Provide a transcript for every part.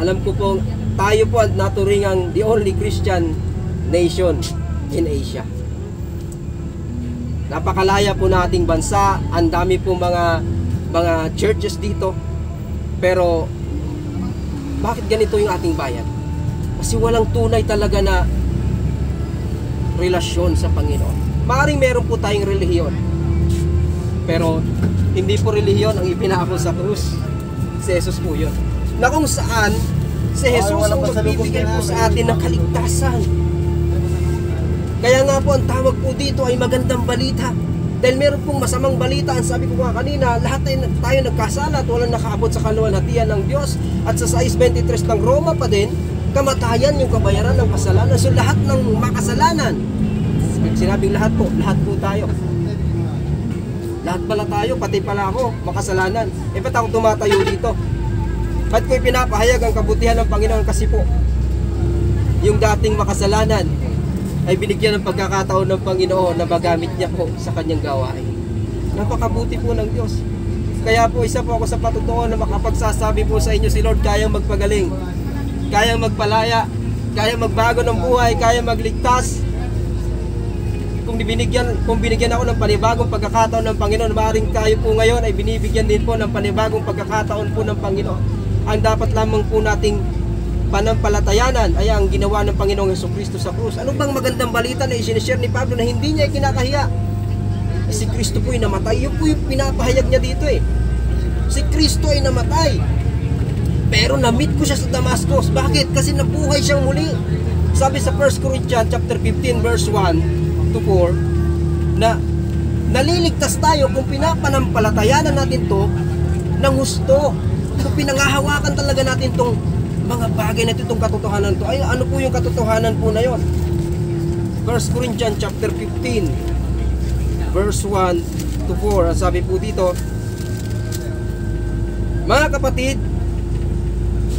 Alam ko po, tayo po ang naturingang the only Christian nation in Asia. Napakalaya po nating bansa, ang dami po mga churches dito. Pero bakit ganito yung ating bayan? Kasi walang tunay talaga na relasyon sa Panginoon. Maaaring meron po tayong relihiyon, pero hindi po relihiyon ang ipinako sa krus. Si Jesus po yun, na kung saan si Jesus ang magbibigay po sa atin ng kaligtasan. Kaya nga po ang tawag po dito ay magandang balita. Dahil meron pong masamang balita, ang sabi ko nga kanina, lahat tayo nagkasala at walang nakaabot sa kaluwalhatian ng Diyos. At sa 6:23 ng Roma pa din, kamatayan yung kabayaran ng kasalanan. So lahat ng makasalanan, sinabing lahat po tayo. Lahat pala tayo, pati pala ako, makasalanan. Ba't ako tumatayo dito? Ba't ko'y pinapahayag ang kabutihan ng Panginoon? Kasi po, yung dating makasalanan ay binigyan ng pagkakataon ng Panginoon na magamit niya po sa kanyang gawain. Napakabuti po ng Diyos. Kaya po, isa po ako sa patutuo na makapagsasabi po sa inyo, si Lord kayang magpagaling, kayang magpalaya, kayang magbago ng buhay, kayang magligtas. Kung binigyan ako ng panibagong pagkakataon ng Panginoon, maaaring tayo po ngayon ay binibigyan din po ng panibagong pagkakataon po ng Panginoon. Ang dapat lamang po nating panampalatayanan ay ang ginawa ng Panginoong Jesucristo sa krus. Ano bang magandang balita na isinishare ni Pablo na hindi niya kinakahiya? Si Kristo po ay namatay. Yun po yung pinapahayag niya dito eh. Si Kristo ay namatay, pero na-meet ko siya sa Damascus. Bakit? Kasi nabuhay siyang muli. Sabi sa 1 Corinthians chapter 15 verse 1 to 4 na naliligtas tayo kung pinapanampalatayanan natin to ng husto. Kung pinangahawakan talaga natin tong mga bagay na itong katotohanan to. Ay, ano po yung katotohanan po na yon? 1 Corinthians chapter 15 verse 1 to 4. Ang sabi po dito, mga kapatid,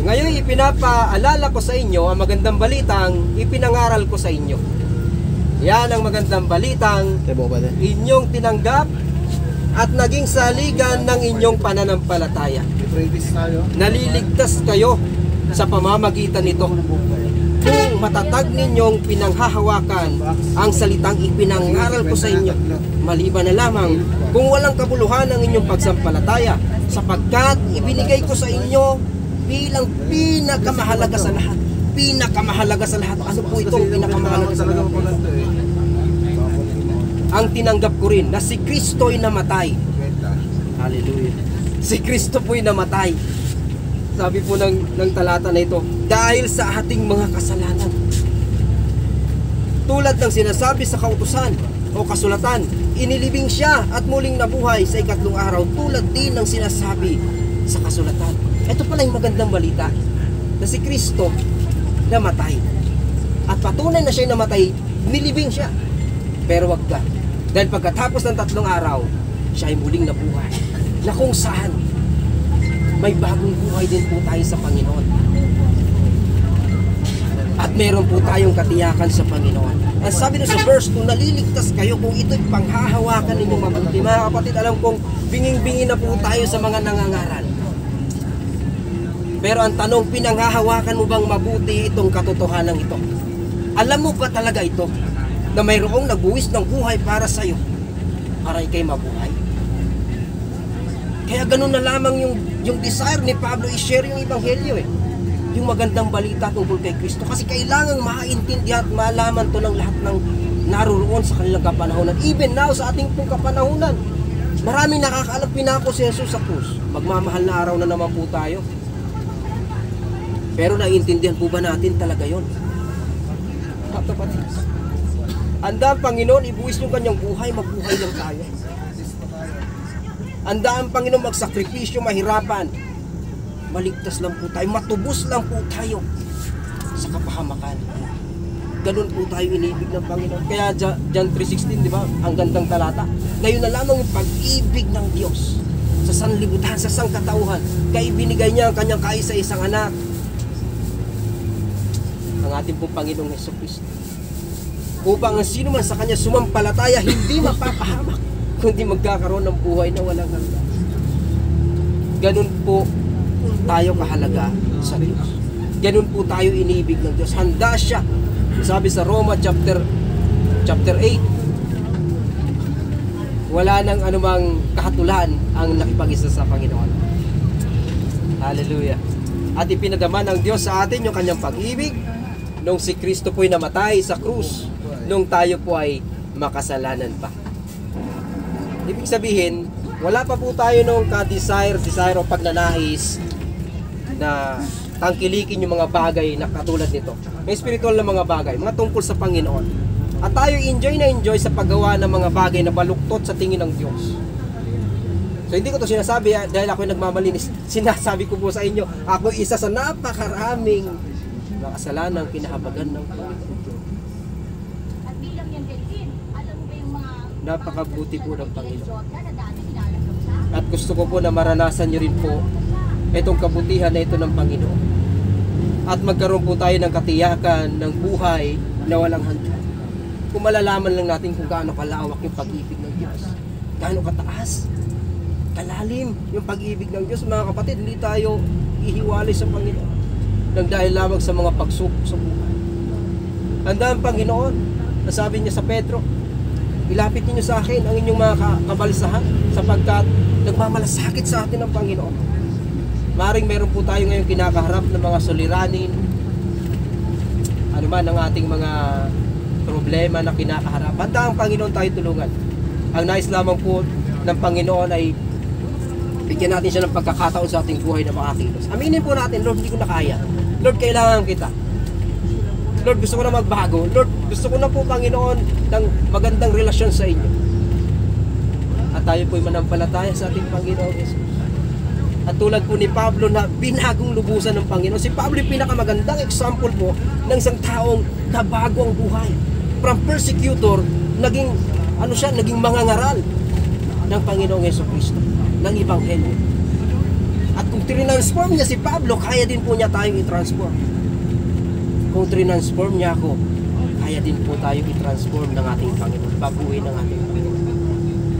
ngayon ipinapaalala ko sa inyo ang magandang balitang ipinangaral ko sa inyo. Yan ang magandang balitang inyong tinanggap at naging saligan ng inyong pananampalataya. Naliligtas kayo sa pamamagitan nito kung matatag ninyong pinanghahawakan ang salitang ipinangaral ko sa inyo, maliban na lamang kung walang kabuluhan ang inyong pagsampalataya, sapagkat ibinigay ko sa inyo bilang pinakamahalaga sa lahat. Pinakamahalaga sa lahat. Ano po itong pinakamahalaga sa lahat? Ang tinanggap ko rin na si Kristo'y namatay. Hallelujah. Si Kristo po'y namatay. Sabi po ng talata na ito, dahil sa ating mga kasalanan. Tulad ng sinasabi sa kautusan o kasulatan, inilibing siya at muling nabuhay sa ikatlong araw, tulad din ng sinasabi sa kasulatan. Ito pala yung magandang balita, na si Kristo namatay. At patunay na siya namatay, nilibing siya. Pero wag ka, dahil pagkatapos ng 3 araw, siya ay muling nabuhay, na kung saan may bagong buhay din po tayo sa Panginoon. At meron po tayong katiyakan sa Panginoon. Ang sabi na sa verse 2, naliligtas kayo kung ito'y panghahawakan ninyong mabuti. Mga kapatid, alam kong binging-bingi na po tayo sa mga nangangaral. Pero ang tanong, pinanghahawakan mo bang mabuti itong katotohanan ito? Alam mo ba talaga ito? Na mayroong nagbuwis ng buhay para sa'yo, para ikay mabuhay? Kaya ganun na lamang yung desire ni Pablo i-share yung ebanghelyo eh. Yung magandang balita tungkol kay Kristo. Kasi kailangang maintindihan at malaman to ng lahat ng naroon sa kanilang kapanahunan. Even now, sa ating pong kapanahunan, maraming nakakaalam pinako si Jesus sa krus. Magmamahal na araw na naman po tayo. Pero naiintindihan po ba natin talaga yon? Kapatid, anda ang Panginoon, ibuwis yung kanyang buhay, mabuhay lang tayo. Anda ang Panginoon magsakripisyo, mahirapan, maligtas lang po tayo, matubos lang po tayo sa kapahamakan. Ganun po tayo inibig ng Panginoon. Kaya John 3:16, di ba? Ang gandang talata. Ngayon na lamang yung pag-ibig ng Diyos sa sanlibutan, sa sangkatauhan. Kaya ibinigay niya ang kanyang kaisa-isang anak, ang ating pong Panginoong Jesucristo, upang ang sino man sa kanya sumampalataya hindi mapapahamak, kundi magkakaroon ng buhay na walang hanggan. Ganun po tayo kahalaga sa Diyos. Ganun po tayo iniibig ng Diyos. Handa siya. Sabi sa Roma chapter 8, wala nang anumang kahatulan ang nakipag-isa sa Panginoon. Hallelujah. At ipinadama ng Diyos sa atin yung kanyang pag-ibig nung si Kristo po'y namatay sa krus, nung tayo po ay makasalanan pa. Ibig sabihin, wala pa po tayo nung desire o pagnanais na tangkilikin yung mga bagay na katulad nito. May spiritual na mga bagay, mga tungkol sa Panginoon. At tayo enjoy sa paggawa ng mga bagay na baluktot sa tingin ng Diyos. So hindi ko to sinasabi dahil ako'y nagmamalinis. Sinasabi ko po sa inyo, ako isa sa napakaraming makasalanang kinahabagan ng Panginoon. Napakabuti po ng Panginoon. At gusto ko po na maranasan nyo rin po itong kabutihan na ito ng Panginoon. At magkaroon po tayo ng katiyakan ng buhay na walang hanggan. Kung malalaman lang natin kung gaano kalawak yung pag-ibig ng Diyos, gaano kataas, kalalim yung pag-ibig ng Diyos. Mga kapatid, hindi tayo ihiwalay sa Panginoon nang dahil lamang sa mga pagsubok sa buhay. Handa ang Panginoon, nasabi niya sa Pedro, ilapit niyo sa akin ang inyong mga kabalisahan sapagkat nagmamalasakit sa atin ang Panginoon. Maring meron po tayo ngayon kinakaharap ng mga suliranin, ano man ang ating mga problema na kinakaharap. Handa ang Panginoon tayo tulungan. Ang nais lamang po ng Panginoon ay bigyan natin siya ng pagkakataon sa ating buhay na makakilos. Aminin po natin, Lord, hindi ko na kaya. Lord, kailangan kita. Lord, gusto ko na magbago. Lord, gusto ko na po, Panginoon, ng magandang relasyon sa inyo. At tayo po'y manampalataya sa ating Panginoon Jesus. At tulad po ni Pablo na binagong lubusan ng Panginoon. Si Pablo yung pinakamagandang example po ng isang taong nabago ang buhay. From persecutor, naging mangangaral ng Panginoong Jesucristo, ng Ebanghelyo. At kung trintransform niya si Pablo, kaya din po niya tayong i-transform. Kung trintransform niya ako, kaya din po tayo i-transform ng ating Panginoon, baguhin ng ating Panginoon.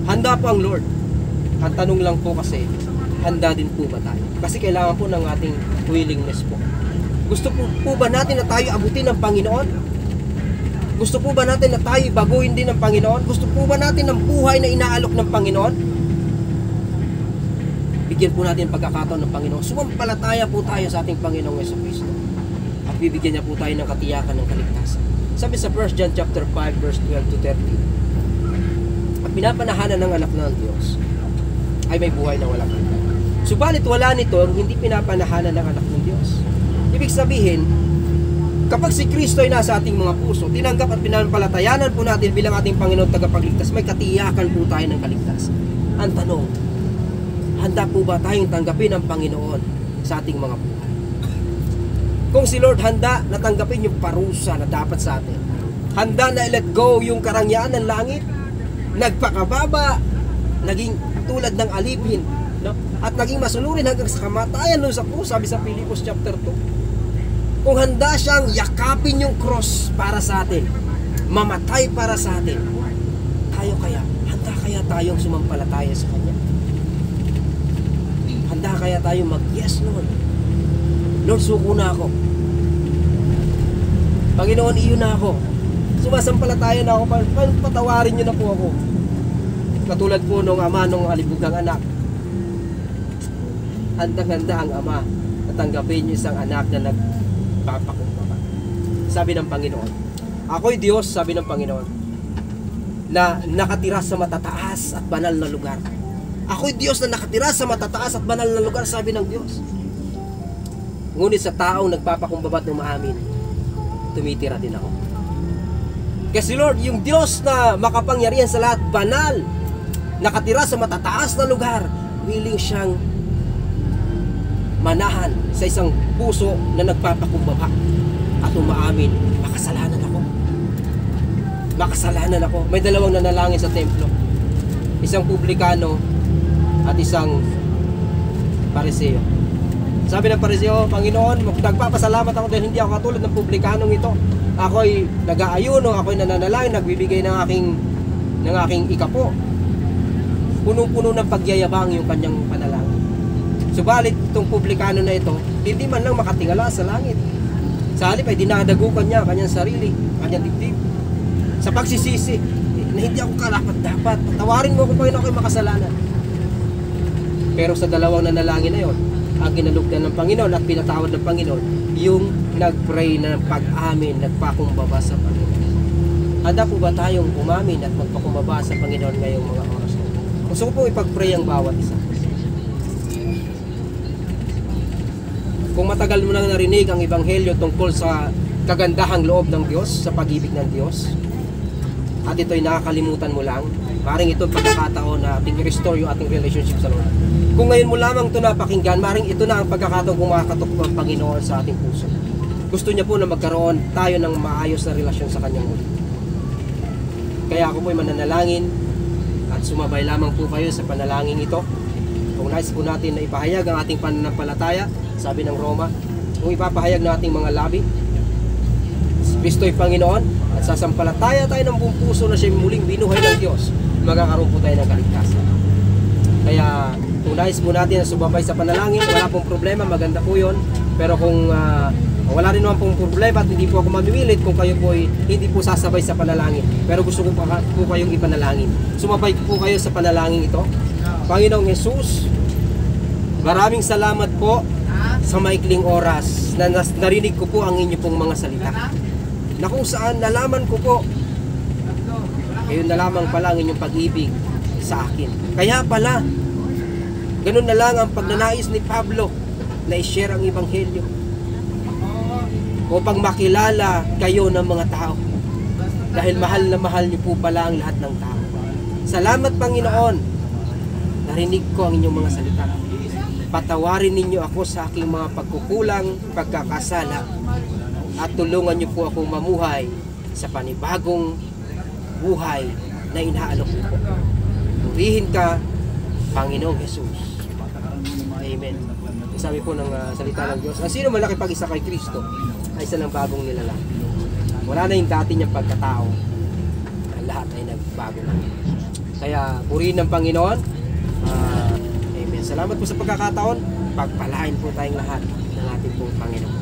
Handa po ang Lord. Ang tanong lang po kasi, handa din po ba tayo? Kasi kailangan po ng ating willingness po. Gusto po ba natin na tayo abutin ng Panginoon? Gusto po ba natin na tayo baguhin din ng Panginoon? Gusto po ba natin ng buhay na inaalok ng Panginoon? Bigyan po natin pagkakataon ng Panginoon. Sumampalataya po tayo sa ating Panginoong Jesucristo. At bibigyan niya po tayo ng katiyakan ng kaligtasan. Sabi sa 1 John chapter 5 verse 12 to 13. At pinapanahanan ng anak ng Diyos ay may buhay na walang hanggan. Subalit wala nito ang hindi pinapanahanan ng anak ng Diyos. Ibig sabihin, kapag si Kristo ay nasa ating mga puso, tinanggap at pinampalatayanan po natin bilang ating Panginoon tagapagligtas, may katiyakan po tayo ng kaligtasan. Ang tanong, handa po ba tayong tanggapin ang Panginoon sa ating mga buhay? Kung si Lord handa na tanggapin yung parusa na dapat sa atin, handa na i-let go yung karangyaan ng langit, nagpakababa, naging tulad ng alipin, no? At naging masunurin hanggang sa kamatayan nun sa krus, sabi sa Pilipos chapter 2. Kung handa siyang yakapin yung cross para sa atin, mamatay para sa atin, handa kaya tayong sumampalataya sa Kanya? Handa kaya tayong mag-yes, Lord? Lord, suko na ako. Panginoon, iyo na ako. Sumasampalataya na ako. Patawarin niyo na po ako. Katulad po nung ama nung alibugang anak. Handang-handa ang ama na tanggapin yung isang anak na nagpapakumbaba. Sabi ng Panginoon, ako'y Diyos, sabi ng Panginoon, na nakatira sa matataas at banal na lugar. Ako'y Diyos na nakatira sa matataas at banal na lugar, sabi ng Diyos. Ngunit sa taong nagpapakumbaba at umaamin, tumitira din ako. Kasi Lord, yung Diyos na makapangyarihan sa lahat, banal, nakatira sa matataas na lugar, willing siyang manahan sa isang puso na nagpapakumbaba at umaamin, makasalanan ako. Makasalanan ako. May dalawang nanalangin sa templo. Isang publikano at isang pariseo. Sabi ng pariseo, Panginoon, nagpapasalamat ako dahil hindi ako katulad ng publikanong ito. Ako'y nag-aayuno, ako'y nananalangin, nagbibigay ng aking ikapo. Punong-puno ng pagyayabang yung kanyang panalangin. Subalit, itong publikano na ito, hindi man lang makatingala sa langit. Sa halip ay dinadagukan niya kanyang sarili, kanyang dibdib. Sa pagsisisi, na hindi ako karapat-dapat. Patawarin mo ako pa yun ako'y makasalanan. Pero sa dalawang nanalangin na yon, ang kinalugdan ng Panginoon at pinatawad ng Panginoon, yung nag-pray na ng pag-amin, nagpakumbaba sa Panginoon. Handa po ba tayong umamin at magpakumbaba sa Panginoon ngayong mga oras na ito? Gusto ko pong ipag-pray ang bawat isa. Kung matagal mo nang narinig ang Ebanghelyo tungkol sa kagandahang loob ng Diyos, sa pag-ibig ng Diyos, at ito'y nakakalimutan mo lang, maring ito pagkakataon na ating i-restore yung ating relationship sa Lord. Kung ngayon mo lamang ito napakinggan, maring ito na ang pagkakataon kumakatok ang Panginoon sa ating puso. Gusto niya po na magkaroon tayo ng maayos na relasyon sa Kanyang muli. Kaya ako po'y mananalangin at sumabay lamang po kayo sa panalangin ito. Kung nais po natin na ipahayag ang ating pananampalataya, sabi ng Roma, kung ipapahayag ng ating mga labi, si Kristo'y Panginoon, at sasampalataya tayo ng buong puso na siya muling binuhay ng Diyos, magkakaroon po tayo ng kaligtasan. Kaya kung nais po natin na sumabay sa panalangin, wala pong problema, maganda po yun. Pero kung wala rin naman pong problema at hindi po ako mamimilit kung kayo po hindi po sasabay sa panalangin. Pero gusto ko po kayong ipanalangin. Sumabay po kayo sa panalangin ito. Panginoong Hesus, maraming salamat po sa maikling oras na narinig ko po ang inyo pong mga salita. Na kung saan nalaman ko po, ngayon na lamang pala ang inyong pag-ibig sa akin. Kaya pala, ganun na lang ang pagnanais ni Pablo na i-share ang Ebanghelyo upang makilala kayo ng mga tao. Dahil mahal na mahal niyo po pala ang lahat ng tao. Salamat Panginoon, narinig ko ang inyong mga salita. Patawarin ninyo ako sa aking mga pagkukulang, pagkakasala, at tulungan niyo po akong mamuhay sa panibagong buhay na inaalok niyo po. Purihin ka, Panginoong Hesus. Amen. Sabi po ng salita ng Diyos, ang sino man nakipag-isa kay Kristo ay isa ng bagong nilalang. Wala na yung dati niyang pagkatao. Ang lahat ay nagbago na. Kaya purihin ng Panginoon. Amen. Salamat po sa pagkakataon. Pagpalain po tayong lahat ng ating pong Panginoon.